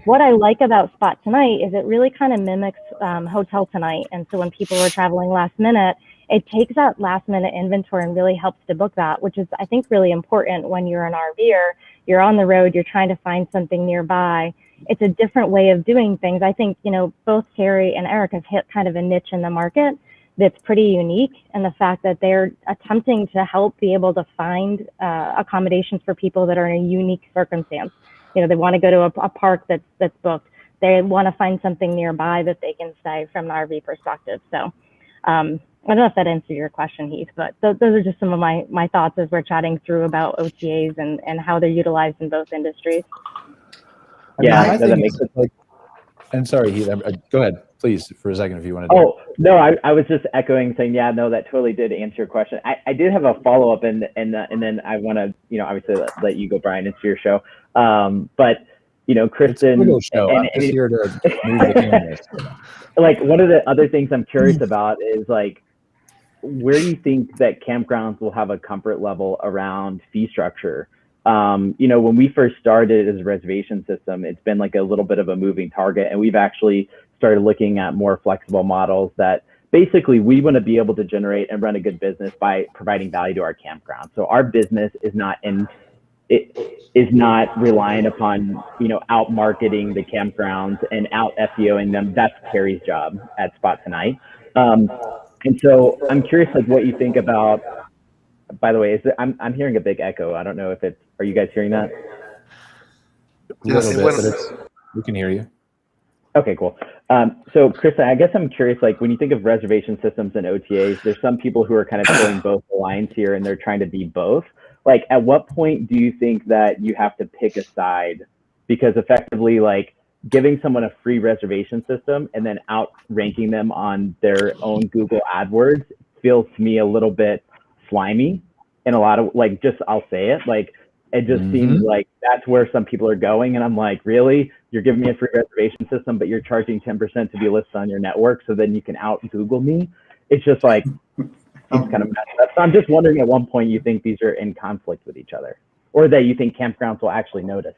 What I like about Spot Tonight is it really kind of mimics Hotel Tonight. And so when people are traveling last minute, it takes that last minute inventory and really helps to book that, which is, I think, really important when you're an RVer. You're on the road, you're trying to find something nearby. it's a different way of doing things. I think, both Carrie and Eric have hit kind of a niche in the market that's pretty unique, and the fact that they're attempting to help be able to find accommodations for people that are in a unique circumstance. They want to go to a park that's booked. They want to find something nearby that they can stay from an RV perspective. So I don't know if that answered your question, Heath, but those are just some of my thoughts as we're chatting through about OTAs and how they're utilized in both industries. I think and sorry, Heath, go ahead, please, for a second, if you want to. Oh, no, I was just echoing, saying, yeah, no, that totally did answer your question. I did have a follow-up, and then I want to, obviously let you go, Brian, it's your show. But, Kristen. It's a show. I'm just here to move the cameras. Like, one of the other things I'm curious about is, like, where do you think that campgrounds will have a comfort level around fee structure? When we first started as a reservation system, it's been like a little bit of a moving target, and we've actually started looking at more flexible models that basically we want to be able to generate and run a good business by providing value to our campground. So our business is not reliant upon, out marketing the campgrounds and out SEOing them. That's Carrie's job at Spot Tonight. And so I'm curious, like, what you think about. By the way, I'm hearing a big echo. I don't know if are you guys hearing that? A little bit, but we can hear you. Okay, cool. So Krista, I guess I'm curious, like, when you think of reservation systems and OTAs, there's some people who are kind of towing both the lines here, and they're trying to be both. Like, at what point do you think that you have to pick a side? Because effectively, like, giving someone a free reservation system and then outranking them on their own Google AdWords feels to me a little bit slimy in a lot of, like, just, I'll say it, like, it just seems like that's where some people are going. And I'm like, really? You're giving me a free reservation system, but you're charging 10% to be listed on your network, so then you can out Google me? It's just like, it's kind of messed up. So I'm just wondering, at one point you think these are in conflict with each other, or that you think campgrounds will actually notice.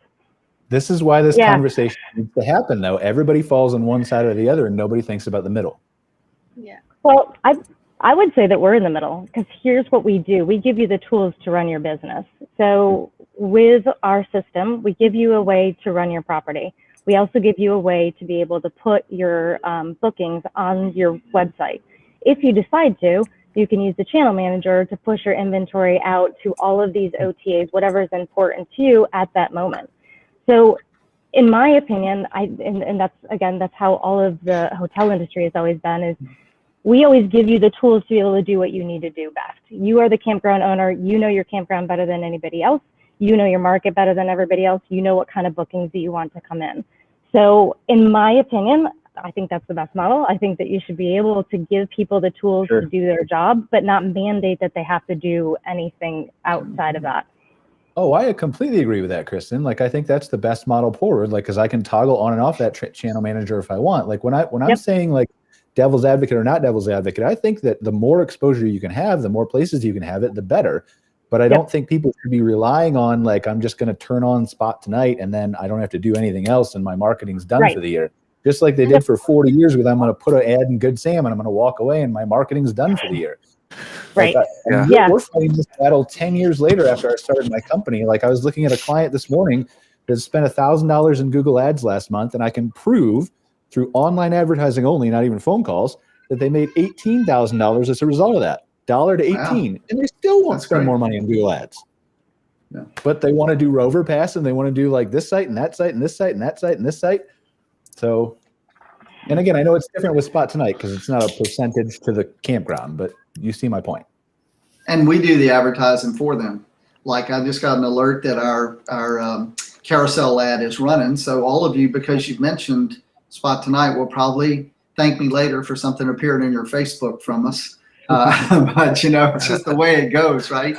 This is why this conversation needs to happen, though. Everybody falls on one side or the other, and nobody thinks about the middle. Yeah. Well, I would say that we're in the middle, because here's what we do. We give you the tools to run your business. So with our system, we give you a way to run your property. We also give you a way to be able to put your bookings on your website. If you decide to, you can use the channel manager to push your inventory out to all of these OTAs, whatever is important to you at that moment. So in my opinion, and that's how all of the hotel industry has always been, is we always give you the tools to be able to do what you need to do best. You are the campground owner. You know your campground better than anybody else. You know your market better than everybody else. You know what kind of bookings that you want to come in. So in my opinion, I think that's the best model. I think that you should be able to give people the tools to do their job, but not mandate that they have to do anything outside of that. Oh, I completely agree with that, Kristen. Like, I think that's the best model forward. Like, because I can toggle on and off that channel manager if I want. Like, when I'm saying, like, devil's advocate or not devil's advocate, I think that the more exposure you can have, the more places you can have it, the better. But I don't think people should be relying on, like, I'm just going to turn on Spot Tonight and then I don't have to do anything else and my marketing's done for the year. Just like they did for 40 years with, I'm going to put an ad in Good Sam and I'm going to walk away and my marketing's done for the year. Right. Like, we're fighting this battle 10 years later after I started my company. Like, I was looking at a client this morning that spent $1,000 in Google Ads last month, and I can prove through online advertising only, not even phone calls, that they made $18,000 as a result of that. $1 to 18, and they still won't spend more money on Google Ads. Yeah. But they want to do Rover Pass, and they want to do, like, this site and that site and this site and that site and this site. So, and again, I know it's different with Spot Tonight because it's not a percentage to the campground, but you see my point. And we do the advertising for them. Like, I just got an alert that our carousel ad is running. So all of you, because you've mentioned Spot Tonight, will probably thank me later for something appearing in your Facebook from us. But, you know, it's just the way it goes, right?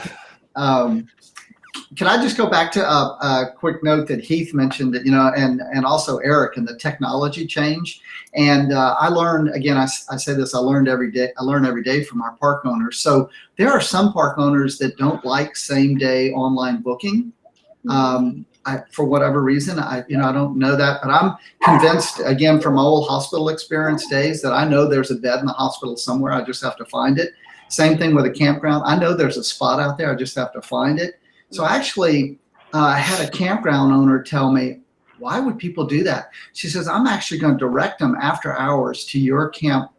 Can I just go back to a quick note that Heath mentioned, that, you know, and also Eric, and the technology change. And I learned, again, I say this, I learn every day from our park owners. So there are some park owners that don't like same day online booking. For whatever reason, I don't know that, but I'm convinced, again, from my old hospital experience days, that I know there's a bed in the hospital somewhere. I just have to find it. Same thing with a campground. I know there's a spot out there. I just have to find it. So actually, I had a campground owner tell me, why would people do that? She says, I'm actually going to direct them after hours to your camp,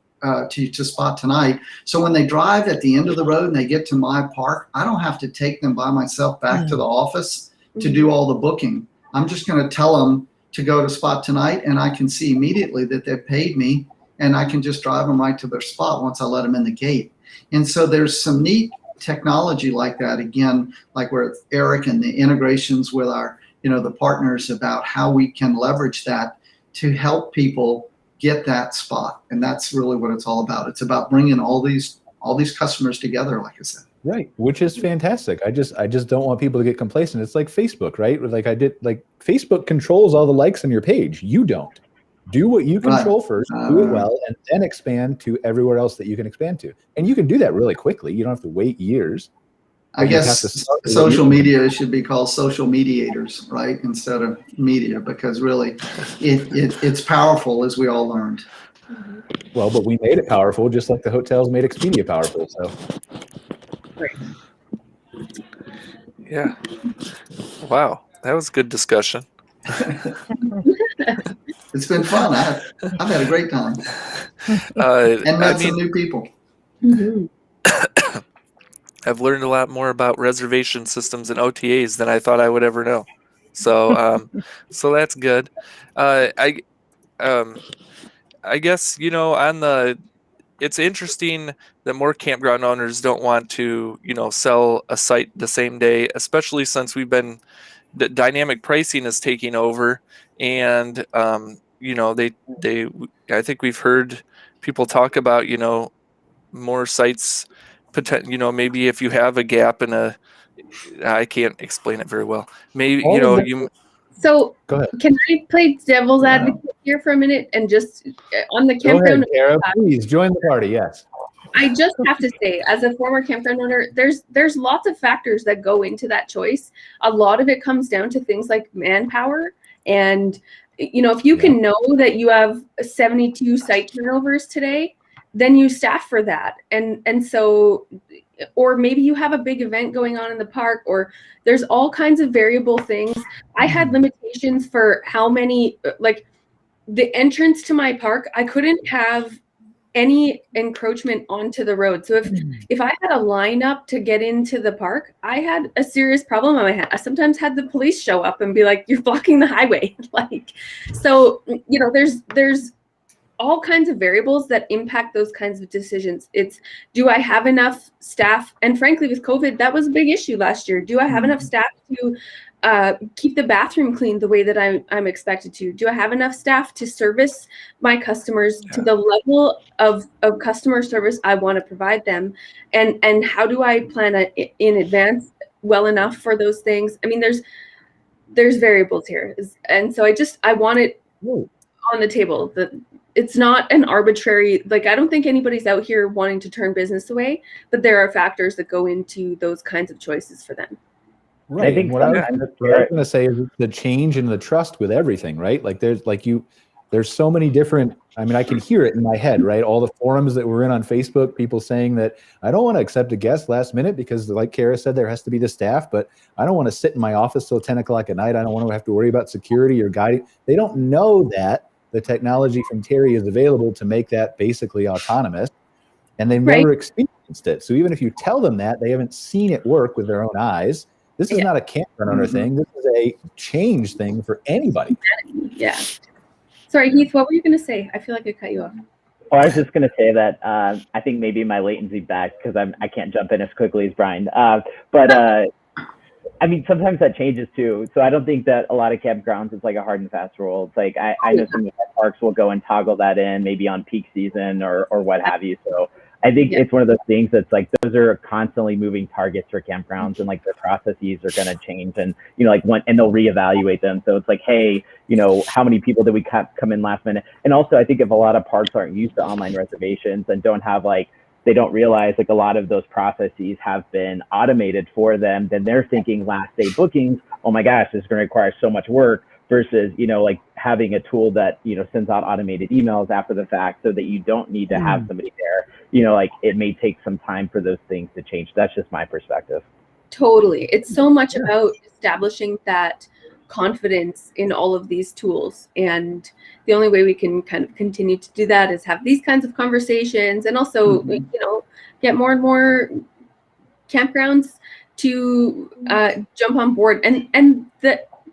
to Spot Tonight. So when they drive at the end of the road and they get to my park, I don't have to take them by myself back to the office to do all the booking. I'm just going to tell them to go to Spot Tonight, and I can see immediately that they've paid me, and I can just drive them right to their spot once I let them in the gate. And so there's some neat technology like that, again, like with Eric and the integrations with our, the partners, about how we can leverage that to help people get that spot. And that's really what it's all about. It's about bringing all these customers together, like I said. Right, which is fantastic. I just don't want people to get complacent. It's like Facebook, right? Like Facebook controls all the likes on your page. You don't. Do what you control first, do it well, and then expand to everywhere else that you can expand to. And you can do that really quickly. You don't have to wait years. I guess social media should be called social mediators, right, instead of media, because really it's powerful, as we all learned. Well, but we made it powerful, just like the hotels made Expedia powerful. So. Right. Yeah. Wow, that was a good discussion. It's been fun. I've had a great time and met some new people. I've learned a lot more about reservation systems and OTAs than I thought I would ever know. So, so that's good. I guess, it's interesting that more campground owners don't want to, sell a site the same day, especially since the dynamic pricing is taking over. And, I think we've heard people talk about, more sites, maybe if you have a gap I can't explain it very well. Maybe, So go ahead. Can I play devil's advocate here for a minute and just on the campground? Go ahead, Cara, please join the party. Yes. I just have to say, as a former campground owner, there's lots of factors that go into that choice. A lot of it comes down to things like manpower, and if you can know that you have 72 site turnovers today, then you staff for that, and so, or maybe you have a big event going on in the park, or there's all kinds of variable things. I had limitations for how many, like the entrance to my park, I couldn't have any encroachment onto the road. So if I had a lineup to get into the park, I had a serious problem on my hands. I sometimes had the police show up and be like, "You're blocking the highway." So there's all kinds of variables that impact those kinds of decisions. It's, do I have enough staff? And frankly, with COVID, that was a big issue last year. Do I have enough staff to keep the bathroom clean the way that I'm expected to? Do I have enough staff to service my customers to the level of customer service I want to provide them? And how do I plan in advance well enough for those things? I mean, there's variables here. And so I want it on the table. That it's not an arbitrary, I don't think anybody's out here wanting to turn business away, but there are factors that go into those kinds of choices for them. Right. I think what I was going to say is the change in the trust with everything, right? There's so many different, I can hear it in my head, right? All the forums that we're in on Facebook, people saying that I don't want to accept a guest last minute because, like Cara said, there has to be the staff, but I don't want to sit in my office till 10 o'clock at night. I don't want to have to worry about security or guiding. They don't know that the technology from Terry is available to make that basically autonomous, and they've never experienced it. So even if you tell them that, they haven't seen it work with their own eyes. This is not a campground owner thing. This is a change thing for anybody. Yeah. Sorry, Heath, what were you going to say? I feel like I cut you off. Oh, I was just going to say that I think maybe my latency back because I can't jump in as quickly as Brian. Sometimes that changes too. So I don't think that a lot of campgrounds is like a hard and fast rule. It's like I know some of the parks will go and toggle that in maybe on peak season or what have you. So I think it's one of those things that's like those are constantly moving targets for campgrounds, and their processes are going to change, and and they'll reevaluate them. So it's like, hey, how many people did we come in last minute? And also I think if a lot of parks aren't used to online reservations and don't have they don't realize a lot of those processes have been automated for them, then they're thinking last day bookings, oh my gosh, this is going to require so much work, versus, having a tool that, sends out automated emails after the fact so that you don't need to have somebody there. It may take some time for those things to change. That's just my perspective. Totally. It's so much about establishing that confidence in all of these tools. And the only way we can kind of continue to do that is have these kinds of conversations, and also, get more and more campgrounds to jump on board. And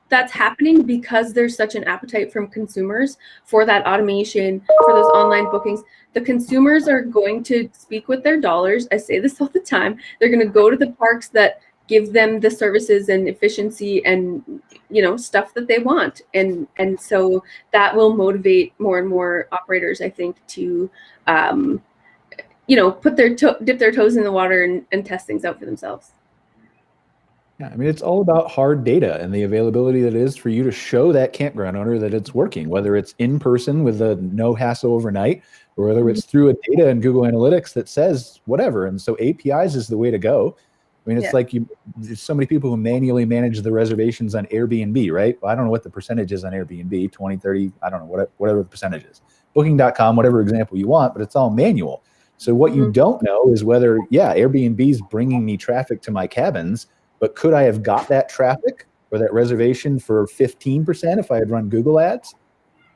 that's happening because there's such an appetite from consumers for that automation, for those online bookings. The consumers are going to speak with their dollars. I say this all the time. They're going to go to the parks that give them the services and efficiency and stuff that they want, and so that will motivate more and more operators, I think, to put dip their toes in the water and test things out for themselves. Yeah, I mean, it's all about hard data and the availability that it is for you to show that campground owner that it's working, whether it's in person with a no hassle overnight, or whether it's through a data and Google Analytics that says whatever. And so APIs is the way to go. I mean, it's like there's so many people who manually manage the reservations on Airbnb, right? Well, I don't know what the percentage is on Airbnb, 20, 30, I don't know, whatever the percentage is. Booking.com, whatever example you want, but it's all manual. So what you don't know is whether, Airbnb is bringing me traffic to my cabins, but could I have got that traffic or that reservation for 15% if I had run Google ads?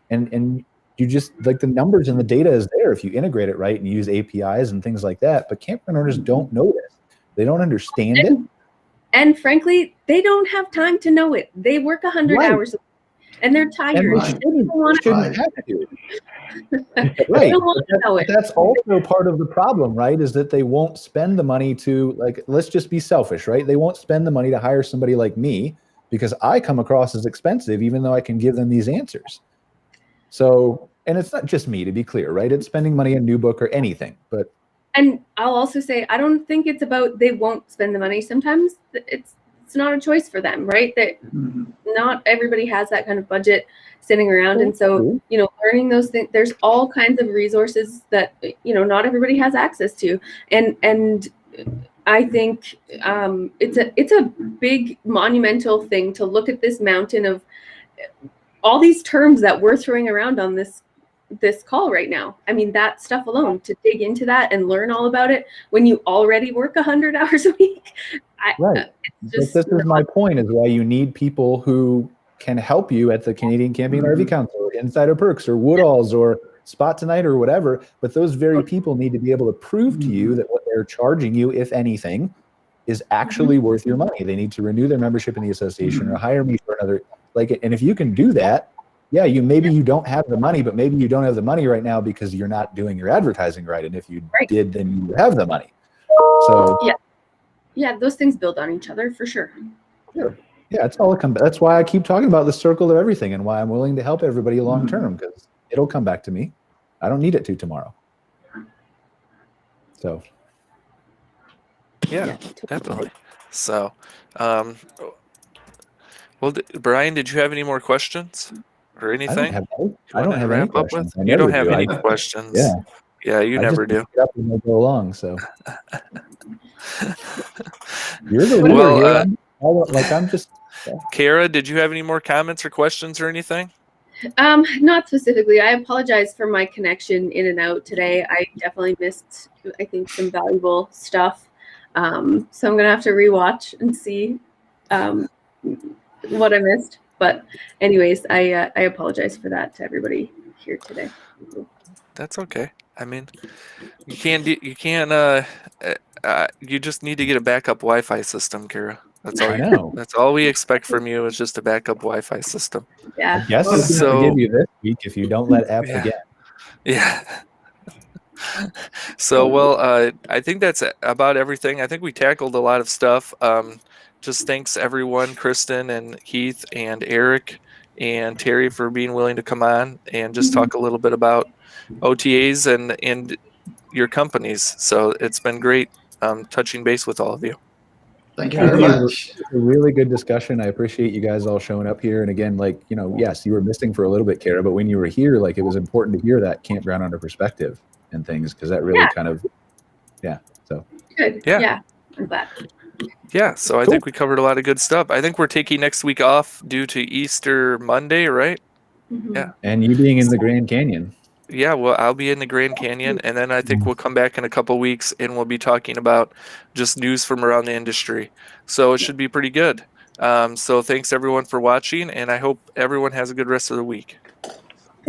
And you just, like, the numbers and the data is there if you integrate it right and use APIs and things like that. But campground owners don't know this. They don't understand it. And frankly, they don't have time to know it. They work 100 hours a week and they're tired. And they shouldn't have to. Right. That's also part of the problem, right? Is that they won't spend the money to, like, let's just be selfish, right? They won't spend the money to hire somebody like me because I come across as expensive, even though I can give them these answers. So, and it's not just me, to be clear, right? It's spending money on new book or anything, but. And I'll also say, I don't think it's about they won't spend the money. Sometimes it's not a choice for them, right? That not everybody has that kind of budget sitting around. And so, learning those things, there's all kinds of resources that, not everybody has access to. And I think it's a big monumental thing to look at this mountain of all these terms that we're throwing around on this call right now. I mean, that stuff alone, to dig into that and learn all about it when you already work 100 hours a week. Right. But this is my point, is why you need people who can help you at the Canadian Camping and RV Council, or Insider Perks, or Woodall's, or Spot Tonight, or whatever. But those very people need to be able to prove to you that what they're charging you, if anything, is actually worth your money. They need to renew their membership in the association or hire me for another. And if you can do that, maybe you don't have the money, but maybe you don't have the money right now because you're not doing your advertising right. And if you did, then you have the money. So those things build on each other for sure. Sure. Yeah, it's all that's why I keep talking about the circle of everything, and why I'm willing to help everybody long term, because it'll come back to me. I don't need it to tomorrow. So. Yeah, definitely. So, Brian, did you have any more questions or anything? I don't have any questions. You don't have any questions. Yeah, you never do. Up and go along, so. You're the leader here. I'm just. Cara, did you have any more comments or questions or anything? Not specifically. I apologize for my connection in and out today. I definitely missed, I think, some valuable stuff. So I'm gonna have to rewatch and see what I missed. But anyways, I apologize for that to everybody here today. That's okay. I mean, you just need to get a backup Wi-Fi system, Cara. That's all. I know. That's all we expect from you, is just a backup Wi-Fi system. Yeah. Yes, it's going to forgive you this week if you don't let app again. Yeah. So, I think that's about everything. I think we tackled a lot of stuff. Just thanks everyone, Kristen and Heath and Eric and Terry, for being willing to come on and just talk a little bit about OTAs and your companies. So it's been great touching base with all of you. Thank you very much. A really good discussion. I appreciate you guys all showing up here. And again, yes, you were missing for a little bit, Cara, but when you were here, it was important to hear that campground owner perspective and things, because that really kind of, so. Good. Yeah. I'm glad. Yeah, so I think we covered a lot of good stuff. I think we're taking next week off due to Easter Monday, right? Mm-hmm. Yeah. And you being in the Grand Canyon. Yeah, well, I'll be in the Grand Canyon, and then I think we'll come back in a couple weeks, and we'll be talking about just news from around the industry. So it should be pretty good. So thanks everyone for watching, and I hope everyone has a good rest of the week.